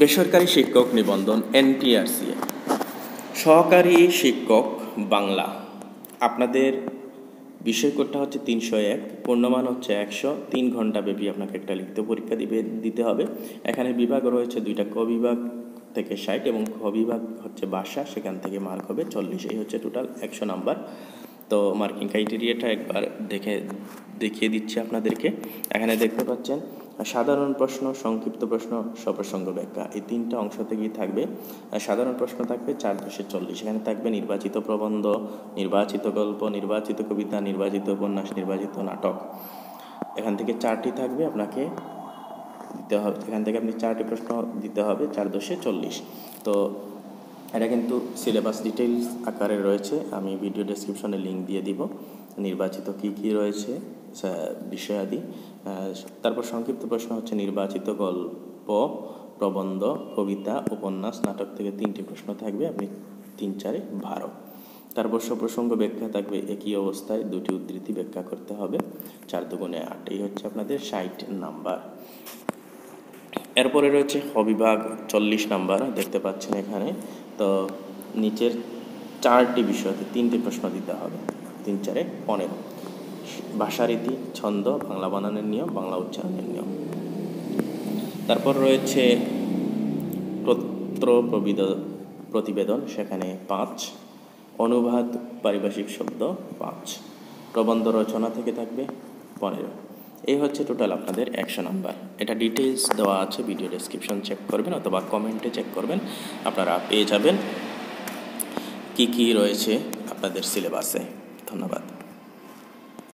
বেসরকারি শিক্ষক নিবন্ধন NTRCA সহকারী শিক্ষক বাংলা। আপনাদের বিষয় কোডটা হচ্ছে 301, পূর্ণমান হচ্ছে 100, 3 ঘন্টা ব্যাপী আপনাকে একটা লিখিত পরীক্ষা দিতে হবে। এখানে বিভাগ রয়েছে দুইটা, ক বিভাগ থেকে 60 এবং খ বিভাগ হচ্ছে ভাষা, সেখান থেকে মার্ক হবে 40। এই হচ্ছে টোটাল 100 নাম্বার। তো মার্কিং ক্রাইটেরিয়াটা একবার দেখিয়ে দিচ্ছি আপনাদেরকে। এখানে দেখতে পাচ্ছেন সাধারণ প্রশ্ন, সংক্ষিপ্ত প্রশ্ন, সপ্রসঙ্গ ব্যাখ্যা, এই তিনটা অংশ থেকেই থাকবে। সাধারণ প্রশ্ন থাকবে 4/40। এখানে থাকবে নির্বাচিত প্রবন্ধ, নির্বাচিত গল্প, নির্বাচিত কবিতা, নির্বাচিত উপন্যাস, নির্বাচিত নাটক। এখান থেকে 4টি থাকবে, আপনাকে দিতে হবে। এখান থেকে আপনি 4টি প্রশ্ন দিতে হবে 4/40। তো এটা কিন্তু সিলেবাস ডিটেইলস আকারে রয়েছে, আমি ভিডিও ডেসক্রিপশনে লিঙ্ক দিয়ে দিব। নির্বাচিত কি রয়েছে বিষয়াদি। তারপর সংক্ষিপ্ত প্রশ্ন হচ্ছে নির্বাচিত গল্প, প্রবন্ধ, কবিতা, উপন্যাস, নাটক থেকে 3টি প্রশ্ন থাকবে, আপনি 3×4=12। তারপর সপ্রসঙ্গ ব্যাখ্যা থাকবে, একই অবস্থায় 2টি উদ্ধৃতি ব্যাখ্যা করতে হবে, 4×2=8। এই হচ্ছে আপনাদের 60 নাম্বার। এরপরে রয়েছে বিভাগ 40 নাম্বার, দেখতে পাচ্ছেন এখানে। তো নিচের 4টি বিষয়তে 3টি প্রশ্ন দিতে হবে, 3×4=15। ভাষারীতি, ছন্দ, বাংলা বানানের নিয়ম, বাংলা উচ্চারণের নিয়ম। তারপর রয়েছে পত্র প্রতিবেদন, সেখানে 5। অনুবাদ পারিভাষিক শব্দ 5। প্রবন্ধ রচনা থেকে থাকবে 15। এই হচ্ছে টোটাল আপনাদের 100 নাম্বার। এটা ডিটেইলস দেওয়া আছে, ভিডিও ডেসক্রিপশন চেক করবেন অথবা কমেন্টে চেক করবেন, আপনারা পেয়ে যাবেন কি রয়েছে আপনাদের সিলেবাসে। ধন্যবাদ।